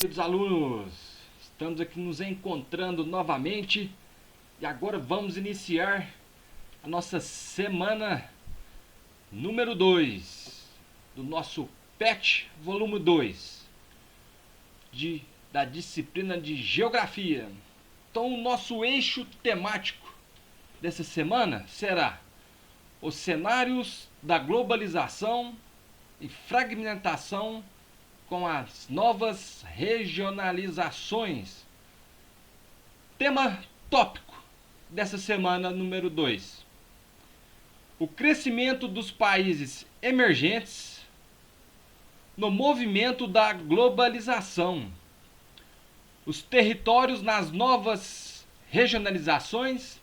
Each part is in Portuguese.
Queridos alunos, estamos aqui nos encontrando novamente e agora vamos iniciar a nossa semana número 2 do nosso PET volume 2 da disciplina de Geografia. Então, o nosso eixo temático dessa semana será os cenários da globalização e fragmentação com as novas regionalizações. Tema tópico dessa semana número 2. O crescimento dos países emergentes no movimento da globalização. Os territórios nas novas regionalizações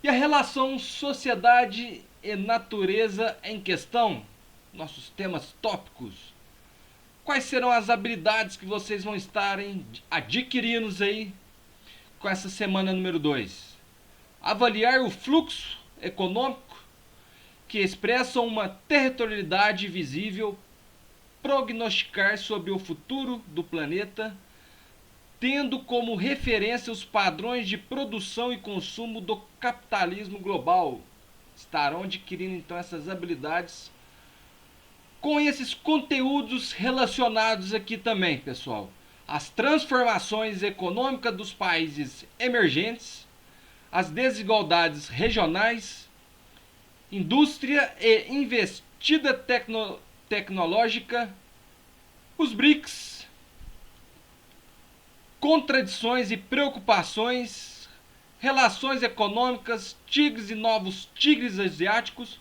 e a relação sociedade e natureza em questão. Nossos temas tópicos. Quais serão as habilidades que vocês vão estarem adquirindo aí com essa semana número 2? Avaliar o fluxo econômico que expressa uma territorialidade visível, prognosticar sobre o futuro do planeta, tendo como referência os padrões de produção e consumo do capitalismo global. Estarão adquirindo então essas habilidades com esses conteúdos relacionados aqui também, pessoal. As transformações econômicas dos países emergentes, as desigualdades regionais, indústria e investida tecnológica, os BRICS, contradições e preocupações, relações econômicas, tigres e novos tigres asiáticos,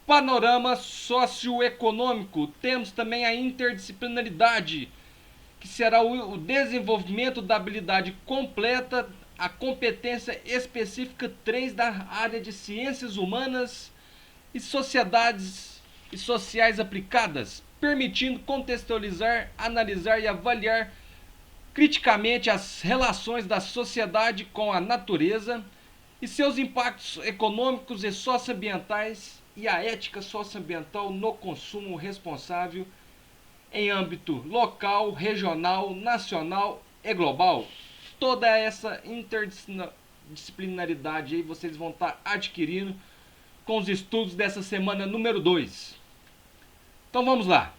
panorama socioeconômico. Temos também a interdisciplinaridade, que será o desenvolvimento da habilidade completa, a competência específica 3 da área de ciências humanas e sociedades e sociais aplicadas, permitindo contextualizar, analisar e avaliar criticamente as relações da sociedade com a natureza e seus impactos econômicos e socioambientais e a ética socioambiental no consumo responsável em âmbito local, regional, nacional e global. Toda essa interdisciplinaridade aí vocês vão estar adquirindo com os estudos dessa semana número 2. Então vamos lá.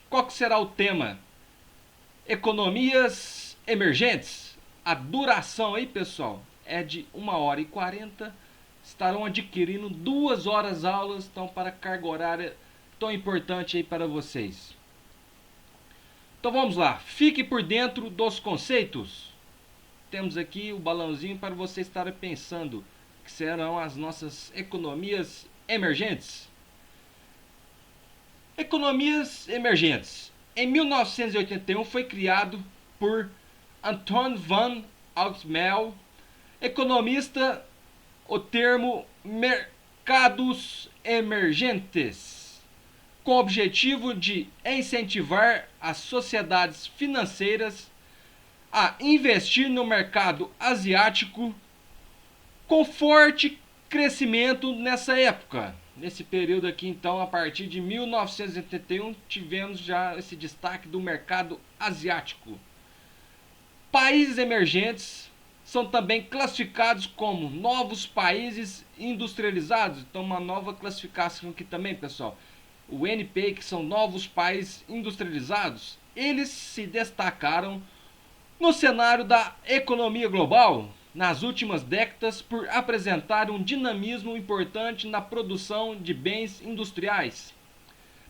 Qual que será o tema? Economias emergentes. A duração aí, pessoal, é de 1h40. Estarão adquirindo 2 horas aulas, então, para carga horária tão importante aí para vocês. Então vamos lá, fique por dentro dos conceitos. Temos aqui o balãozinho para você estar pensando que serão as nossas economias emergentes. Economias emergentes. Em 1981 foi criado por Anton van Altmel, economista, o termo mercados emergentes, com o objetivo de incentivar as sociedades financeiras a investir no mercado asiático com forte crescimento nessa época. Nesse período aqui, então, a partir de 1981, tivemos já esse destaque do mercado asiático. Países emergentes são também classificados como novos países industrializados. Então, uma nova classificação aqui também, pessoal. O NPI, que são novos países industrializados, eles se destacaram no cenário da economia global nas últimas décadas por apresentar um dinamismo importante na produção de bens industriais.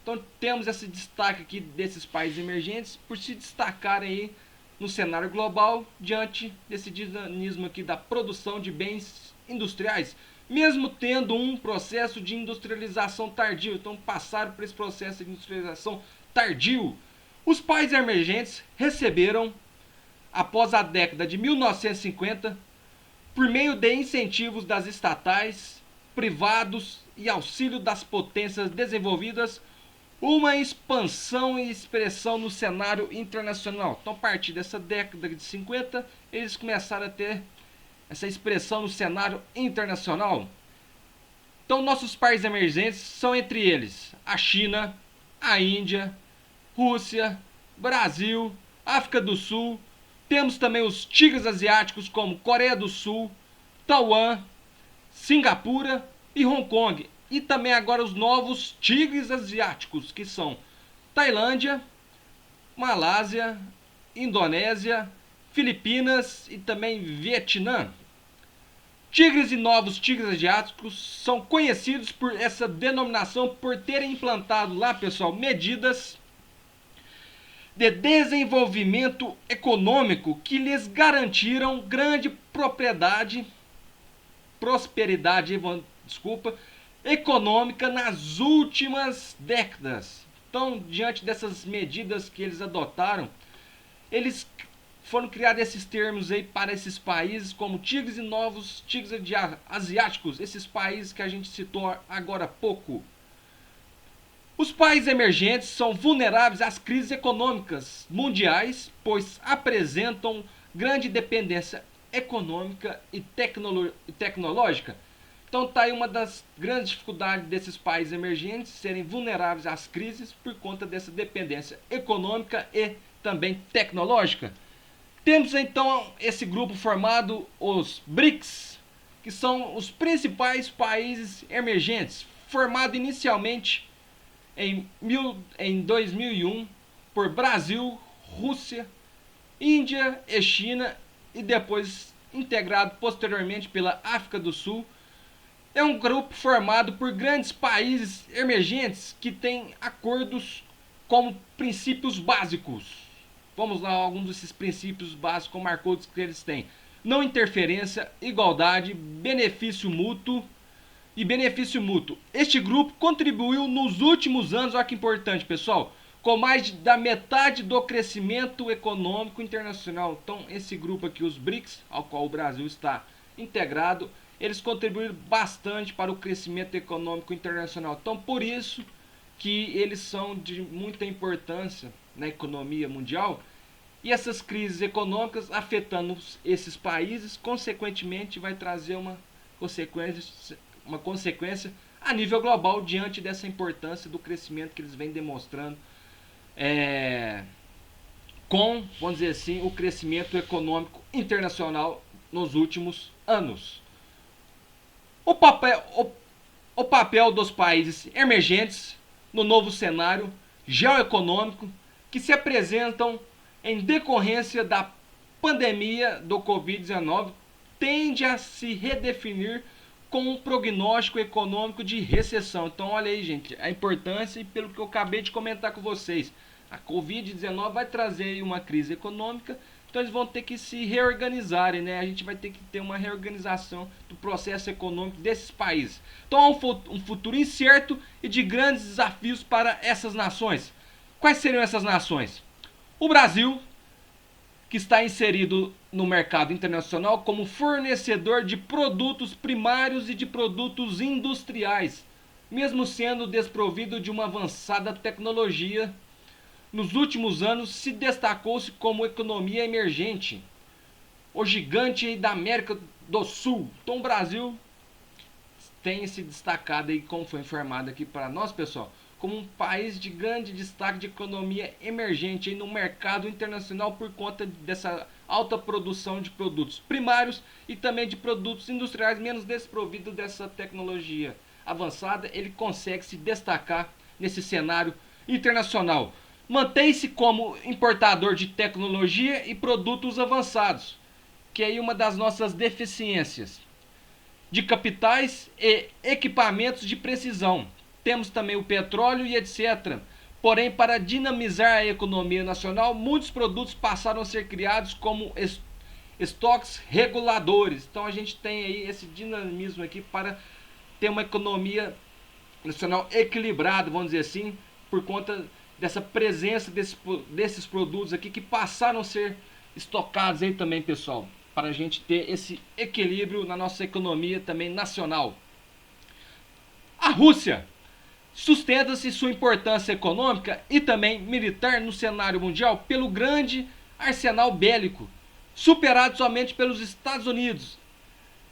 Então, temos esse destaque aqui desses países emergentes por se destacarem aí no cenário global diante desse dinamismo aqui da produção de bens industriais, mesmo tendo um processo de industrialização tardio. Então, passaram por esse processo de industrialização tardio. Os países emergentes receberam, após a década de 1950, por meio de incentivos das estatais, privados e auxílio das potências desenvolvidas, uma expansão e expressão no cenário internacional. Então, a partir dessa década de 50, eles começaram a ter essa expressão no cenário internacional. Então, nossos países emergentes são entre eles a China, a Índia, Rússia, Brasil, África do Sul, temos também os tigres asiáticos como Coreia do Sul, Taiwan, Singapura e Hong Kong. E também agora os novos tigres asiáticos, que são Tailândia, Malásia, Indonésia, Filipinas e também Vietnã. Tigres e novos tigres asiáticos são conhecidos por essa denominação por terem implantado lá, pessoal, medidas de desenvolvimento econômico que lhes garantiram grande prosperidade econômica nas últimas décadas. Então, diante dessas medidas que eles adotaram, eles foram criados esses termos aí para esses países como tigres e novos tigres asiáticos, esses países que a gente citou agora há pouco. Os países emergentes são vulneráveis às crises econômicas mundiais, pois apresentam grande dependência econômica e tecnológica. Então está aí uma das grandes dificuldades desses países emergentes serem vulneráveis às crises por conta dessa dependência econômica e também tecnológica. Temos então esse grupo formado, os BRICS, que são os principais países emergentes, formado inicialmente em 2001 por Brasil, Rússia, Índia e China, e depois integrado posteriormente pela África do Sul. É um grupo formado por grandes países emergentes que têm acordos como princípios básicos. Vamos lá, alguns desses princípios básicos como acordos que eles têm: não interferência, igualdade, benefício mútuo e benefício mútuo. Este grupo contribuiu nos últimos anos, olha que importante, pessoal, com mais da metade do crescimento econômico internacional. Então, esse grupo aqui, os BRICS, ao qual o Brasil está integrado, eles contribuíram bastante para o crescimento econômico internacional. Então, por isso que eles são de muita importância na economia mundial. E essas crises econômicas afetando esses países, consequentemente, vai trazer uma consequência a nível global diante dessa importância do crescimento que eles vêm demonstrando com, vamos dizer assim, o crescimento econômico internacional nos últimos anos. O papel dos países emergentes no novo cenário geoeconômico que se apresentam em decorrência da pandemia do Covid-19 tende a se redefinir com um prognóstico econômico de recessão. Então, olha aí, gente, a importância, e pelo que eu acabei de comentar com vocês, a Covid-19 vai trazer aí uma crise econômica, então eles vão ter que se reorganizarem, né? A gente vai ter que ter uma reorganização do processo econômico desses países. Então, há um futuro incerto e de grandes desafios para essas nações. Quais seriam essas nações? O Brasil, que está inserido no mercado internacional como fornecedor de produtos primários e de produtos industriais, mesmo sendo desprovido de uma avançada tecnologia, nos últimos anos se destacou-se como economia emergente, o gigante da América do Sul. Então o Brasil tem se destacado aí, como foi informado aqui para nós, pessoal, como um país de grande destaque de economia emergente aí no mercado internacional por conta dessa alta produção de produtos primários e também de produtos industriais menos desprovidos dessa tecnologia avançada. Ele consegue se destacar nesse cenário internacional. Mantém-se como importador de tecnologia e produtos avançados, que é aí uma das nossas deficiências, de capitais e equipamentos de precisão. Temos também o petróleo e etc. Porém, para dinamizar a economia nacional, muitos produtos passaram a ser criados como estoques reguladores. Então a gente tem aí esse dinamismo aqui para ter uma economia nacional equilibrada, vamos dizer assim, por conta dessa presença desses produtos aqui que passaram a ser estocados aí também, pessoal, para a gente ter esse equilíbrio na nossa economia também nacional. A Rússia sustenta-se sua importância econômica e também militar no cenário mundial pelo grande arsenal bélico, superado somente pelos Estados Unidos.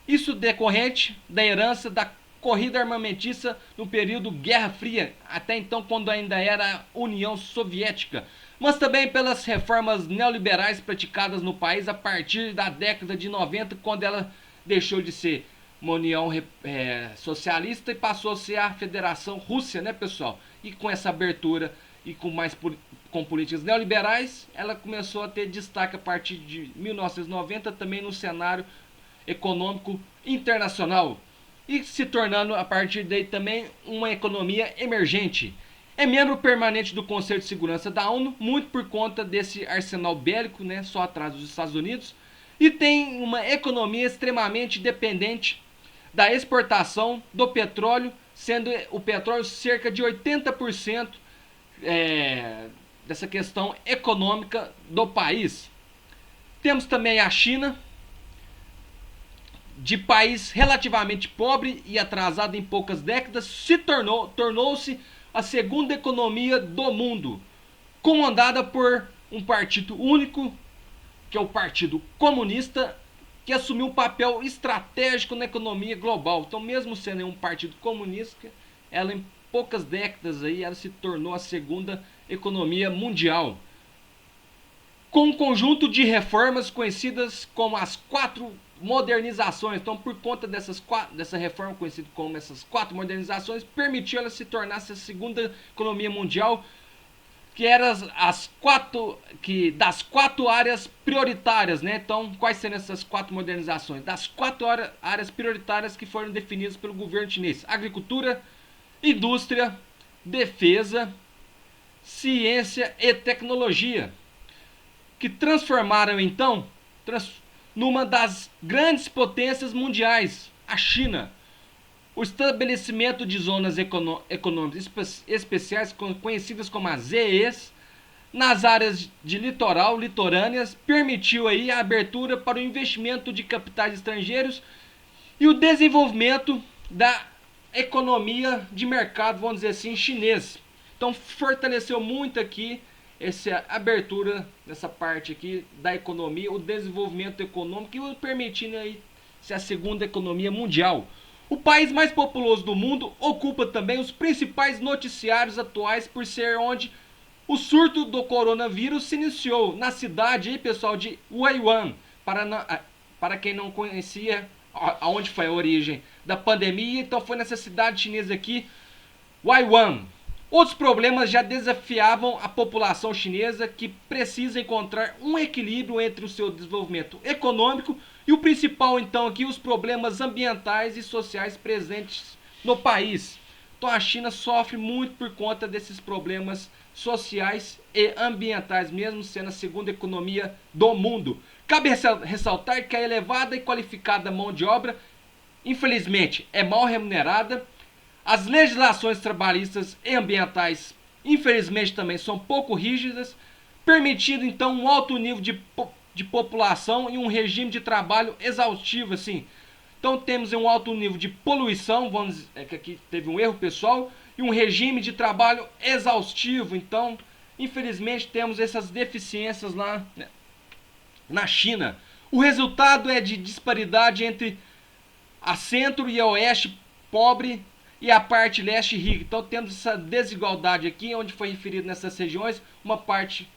Isso decorrente da herança da corrida armamentista no período Guerra Fria, até então quando ainda era União Soviética, mas também pelas reformas neoliberais praticadas no país a partir da década de 90, quando ela deixou de ser uma União socialista e passou a ser a Federação Rússia, né, pessoal? E com essa abertura e com políticas neoliberais, ela começou a ter destaque a partir de 1990 também no cenário econômico internacional e se tornando a partir daí também uma economia emergente. É membro permanente do Conselho de Segurança da ONU, muito por conta desse arsenal bélico, né, só atrás dos Estados Unidos, e tem uma economia extremamente dependente da exportação do petróleo, sendo o petróleo cerca de 80% dessa questão econômica do país. Temos também a China, de país relativamente pobre e atrasado em poucas décadas, tornou-se a segunda economia do mundo, comandada por um partido único, que é o Partido Comunista, que assumiu um papel estratégico na economia global. Então, mesmo sendo um partido comunista, ela em poucas décadas aí, ela se tornou a segunda economia mundial, com um conjunto de reformas conhecidas como as 4 modernizações. Então, por conta dessa reforma conhecida como essas 4 modernizações, permitiu ela se tornar a segunda economia mundial, que eram das 4 áreas prioritárias, né? Então, quais seriam essas 4 modernizações? Das 4 áreas prioritárias que foram definidas pelo governo chinês: agricultura, indústria, defesa, ciência e tecnologia, que transformaram então numa das grandes potências mundiais, a China. O estabelecimento de zonas econômicas especiais, conhecidas como as ZEs, nas áreas de litoral, litorâneas, permitiu aí a abertura para o investimento de capitais estrangeiros e o desenvolvimento da economia de mercado, vamos dizer assim, chinês. Então fortaleceu muito aqui essa abertura dessa parte aqui da economia, o desenvolvimento econômico e permitindo aí ser a segunda economia mundial. O país mais populoso do mundo ocupa também os principais noticiários atuais por ser onde o surto do coronavírus se iniciou, na cidade aí, pessoal, de Wuhan. Para quem não conhecia aonde foi a origem da pandemia, então foi nessa cidade chinesa aqui, Wuhan. Outros problemas já desafiavam a população chinesa, que precisa encontrar um equilíbrio entre o seu desenvolvimento econômico e o principal então aqui, os problemas ambientais e sociais presentes no país. Então a China sofre muito por conta desses problemas sociais e ambientais, mesmo sendo a segunda economia do mundo. Cabe ressaltar que a elevada e qualificada mão de obra, infelizmente, é mal remunerada. As legislações trabalhistas e ambientais, infelizmente, também são pouco rígidas, permitindo então um alto nível de população e um regime de trabalho exaustivo, assim. Então temos um alto nível de poluição, vamos dizer que aqui teve um erro pessoal, e um regime de trabalho exaustivo. Então, infelizmente, temos essas deficiências lá, né, na China. O resultado é de disparidade entre a centro e a oeste pobre e a parte leste rica. Então temos essa desigualdade aqui, onde foi referido nessas regiões,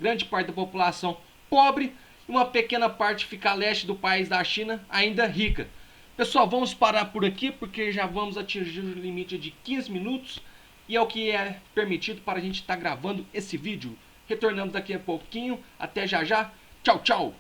grande parte da população pobre e uma pequena parte fica a leste do país da China ainda rica. Pessoal, vamos parar por aqui porque já vamos atingir o limite de 15 minutos e é o que é permitido para a gente estar gravando esse vídeo. Retornamos daqui a pouquinho, até já já, tchau, tchau!